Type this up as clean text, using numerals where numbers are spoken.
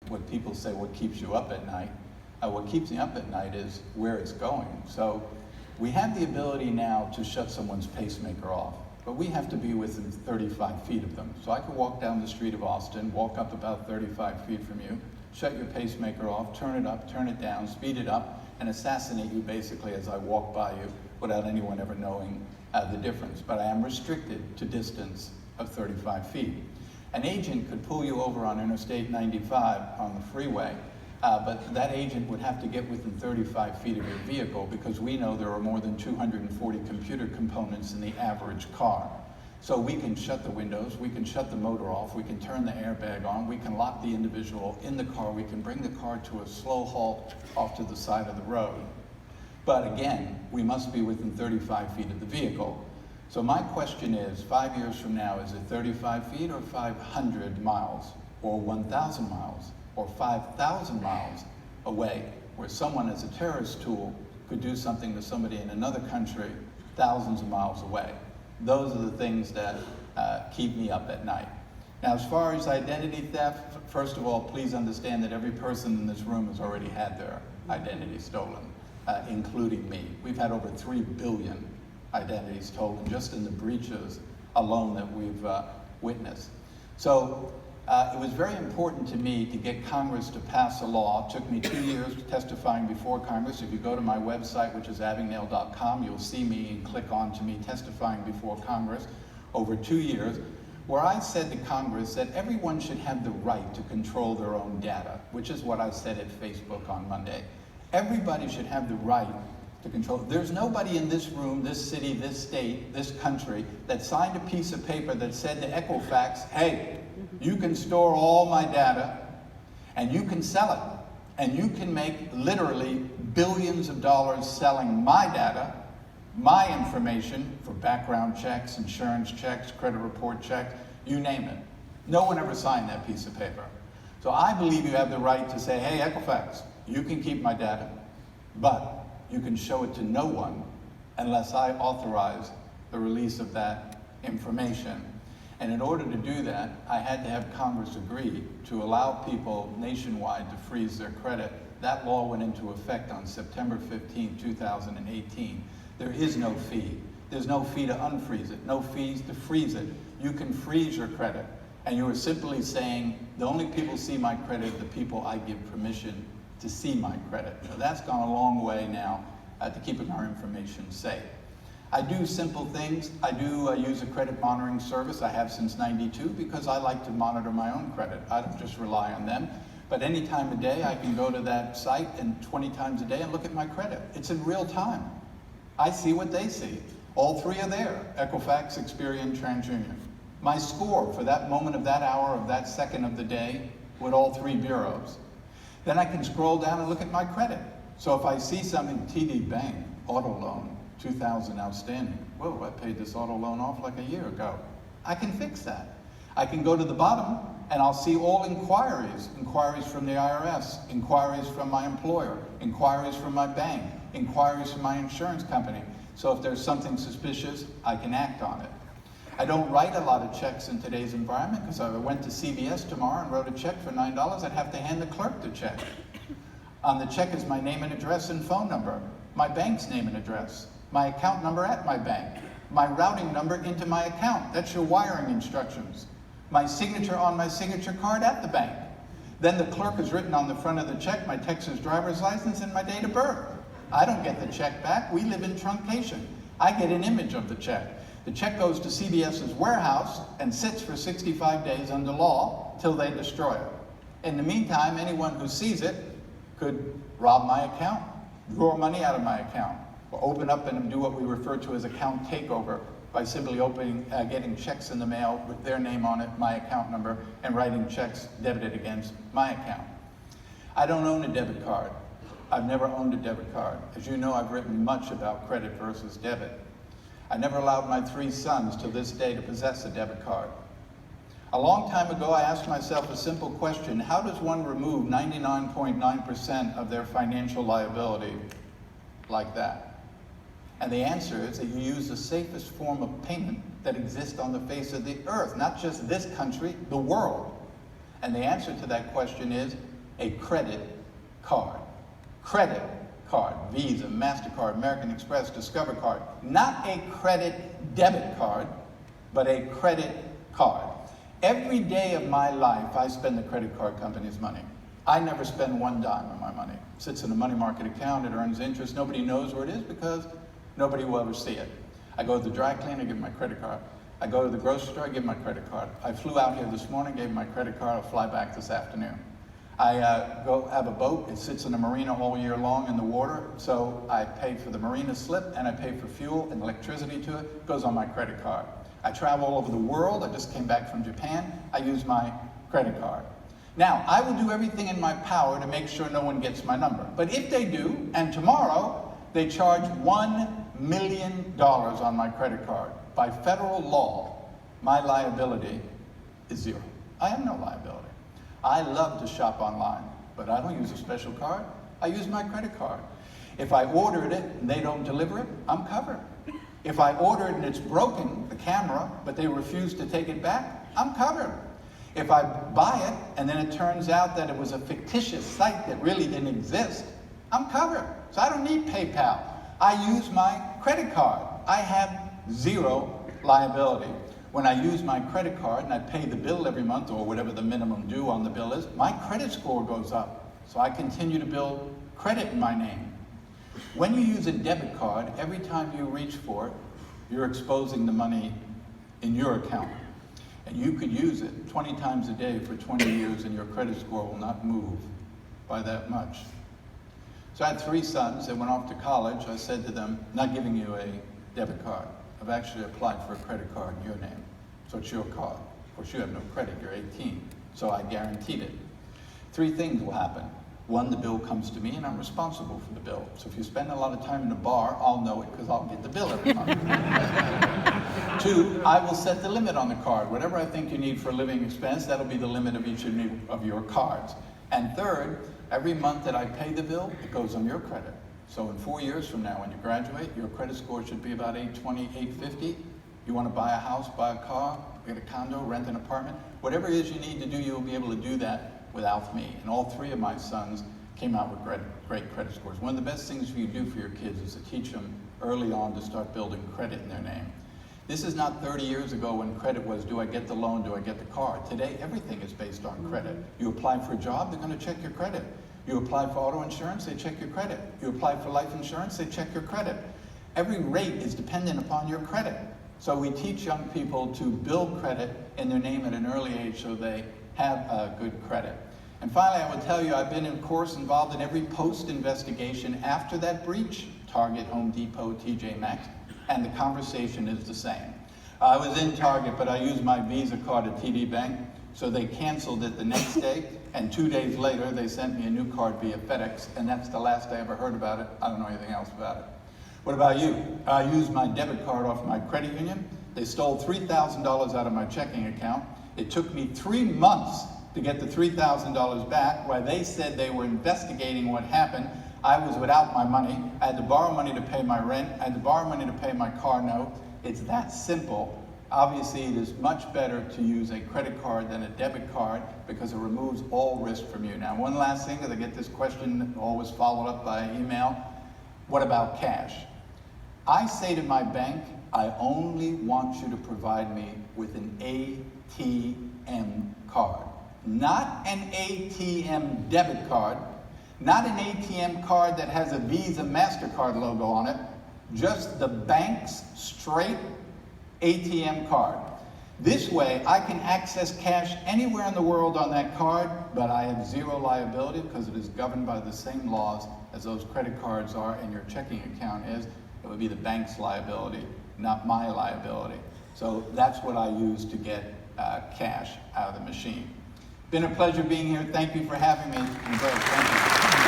what people say, what keeps you up at night. What keeps me up at night is where it's going. So we have the ability now to shut someone's pacemaker off, but we have to be within 35 feet of them. So I could walk down the street of Austin, walk up about 35 feet from you, shut your pacemaker off, turn it up, turn it down, speed it up, and assassinate you basically as I walk by you without anyone ever knowing the difference. But I am restricted to distance of 35 feet. An agent could pull you over on Interstate 95 on the freeway, but that agent would have to get within 35 feet of your vehicle because we know there are more than 240 computer components in the average car. So we can shut the windows, we can shut the motor off, we can turn the airbag on, we can lock the individual in the car, we can bring the car to a slow halt off to the side of the road. But again, we must be within 35 feet of the vehicle. So my question is, 5 years from now, is it 35 feet or 500 miles or 1,000 miles or 5,000 miles away where someone as a terrorist tool could do something to somebody in another country thousands of miles away? Those are the things that keep me up at night. Now, as far as identity theft, first of all, please understand that every person in this room has already had their identity stolen, including me. We've had over 3 billion identities stolen just in the breaches alone that we've witnessed. So it was very important to me to get Congress to pass a law. It took me 2 years testifying before Congress. If you go to my website, which is abagnale.com, you'll see me and click on to me testifying before Congress over 2 years, where I said to Congress that everyone should have the right to control their own data, which is what I said at Facebook on Monday. Everybody should have the right to control. There's nobody in this room, this city, this state, this country that signed a piece of paper that said to Equifax, hey, you can store all my data and you can sell it and you can make literally billions of dollars selling my data, my information for background checks, insurance checks, credit report checks, you name it. No one ever signed that piece of paper. So I believe you have the right to say, hey, Equifax, you can keep my data, but you can show it to no one unless I authorize the release of that information. And in order to do that, I had to have Congress agree to allow people nationwide to freeze their credit. That law went into effect on September 15, 2018. There is no fee. There's no fee to unfreeze it, no fees to freeze it. You can freeze your credit. And you are simply saying, the only people see my credit are the people I give permission to see my credit. So that's gone a long way now to keeping our information safe. I do simple things. I do use a credit monitoring service. I have since '92 because I like to monitor my own credit. I don't just rely on them. But any time of day, I can go to that site and 20 times a day and look at my credit. It's in real time. I see what they see. All three are there: Equifax, Experian, TransUnion. My score for that moment of that hour of that second of the day with all three bureaus. Then I can scroll down and look at my credit. So if I see something, TD Bank, auto loan, 2,000 outstanding. Whoa, I paid this auto loan off like a year ago. I can fix that. I can go to the bottom and I'll see all inquiries. Inquiries from the IRS, inquiries from my employer, inquiries from my bank, inquiries from my insurance company. So if there's something suspicious, I can act on it. I don't write a lot of checks in today's environment because if I went to CVS tomorrow and wrote a check for $9, I'd have to hand the clerk the check. On the check is my name and address and phone number, my bank's name and address, my account number at my bank, my routing number into my account, that's your wiring instructions, my signature on my signature card at the bank. Then the clerk has written on the front of the check my Texas driver's license and my date of birth. I don't get the check back, we live in truncation. I get an image of the check. The check goes to CVS's warehouse and sits for 65 days under law till they destroy it. In the meantime, anyone who sees it could rob my account, draw money out of my account, or open up and do what we refer to as account takeover by simply getting checks in the mail with their name on it, my account number, and writing checks debited against my account. I don't own a debit card. I've never owned a debit card. As you know, I've written much about credit versus debit. I never allowed my 3 sons to this day to possess a debit card. A long time ago, I asked myself a simple question: how does one remove 99.9% of their financial liability like that? And the answer is that you use the safest form of payment that exists on the face of the earth, not just this country, the world. And the answer to that question is a credit card. Credit card, Visa, MasterCard, American Express, Discover card. Not a credit debit card, but a credit card. Every day of my life, I spend the credit card company's money. I never spend one dime of my money. It sits in a money market account, it earns interest. Nobody knows where it is because nobody will ever see it. I go to the dry cleaner, give my credit card. I go to the grocery store, I give my credit card. I flew out here this morning, gave my credit card, I'll fly back this afternoon. I go have a boat, it sits in a marina all year long in the water, so I pay for the marina slip and I pay for fuel and electricity to it, it goes on my credit card. I travel all over the world, I just came back from Japan, I use my credit card. Now, I will do everything in my power to make sure no one gets my number. But if they do, and tomorrow, they charge $1 million on my credit card. By federal law, my liability is zero. I have no liability. I love to shop online, but I don't use a special card. I use my credit card. If I ordered it and they don't deliver it, I'm covered. If I ordered and it's broken, the camera, but they refuse to take it back, I'm covered. If I buy it and then it turns out that it was a fictitious site that really didn't exist, I'm covered. So I don't need PayPal. I use my credit card. I have zero liability. When I use my credit card and I pay the bill every month or whatever the minimum due on the bill is, my credit score goes up. So I continue to build credit in my name. When you use a debit card, every time you reach for it, you're exposing the money in your account. And you could use it 20 times a day for 20 years and your credit score will not move by that much. So I had 3 sons that went off to college. I said to them, not giving you a debit card. I've actually applied for a credit card in your name. So it's your card. Of course, you have no credit, you're 18. So I guaranteed it. 3 things will happen. 1, the bill comes to me and I'm responsible for the bill. So if you spend a lot of time in a bar, I'll know it because I'll get the bill every month. 2, I will set the limit on the card. Whatever I think you need for a living expense, that'll be the limit of each of your cards. And 3rd, every month that I pay the bill, it goes on your credit. So in 4 years from now, when you graduate, your credit score should be about 820, 850. You want to buy a house, buy a car, get a condo, rent an apartment, whatever it is you need to do, you'll be able to do that without me. And all 3 of my sons came out with great credit scores. One of the best things you do for your kids is to teach them early on to start building credit in their name. This is not 30 years ago when credit was, do I get the loan, do I get the car? Today, everything is based on credit. You apply for a job, they're going to check your credit. You apply for auto insurance, they check your credit. You apply for life insurance, they check your credit. Every rate is dependent upon your credit. So we teach young people to build credit in their name at an early age so they have good credit. And finally, I will tell you, I've been, of course, involved in every post-investigation after that breach, Target, Home Depot, TJ Maxx, and the conversation is the same. I was in Target, but I used my Visa card at TD Bank, so they canceled it the next day, and 2 days later, they sent me a new card via FedEx, and that's the last I ever heard about it. I don't know anything else about it. What about you? I used my debit card off my credit union. They stole $3,000 out of my checking account. It took me 3 months to get the $3,000 back, while they said they were investigating what happened. I was without my money. I had to borrow money to pay my rent. I had to borrow money to pay my car note. It's that simple. Obviously, it is much better to use a credit card than a debit card because it removes all risk from you. Now, one last thing, because I get this question always followed up by email. What about cash? I say to my bank, I only want you to provide me with an ATM card. Not an ATM debit card, not an ATM card that has a Visa MasterCard logo on it, just the bank's straight ATM card. This way, I can access cash anywhere in the world on that card, but I have zero liability because it is governed by the same laws as those credit cards are and your checking account is. It would be the bank's liability, not my liability. So that's what I use to get cash out of the machine. Been a pleasure being here. Thank you for having me. Thank you.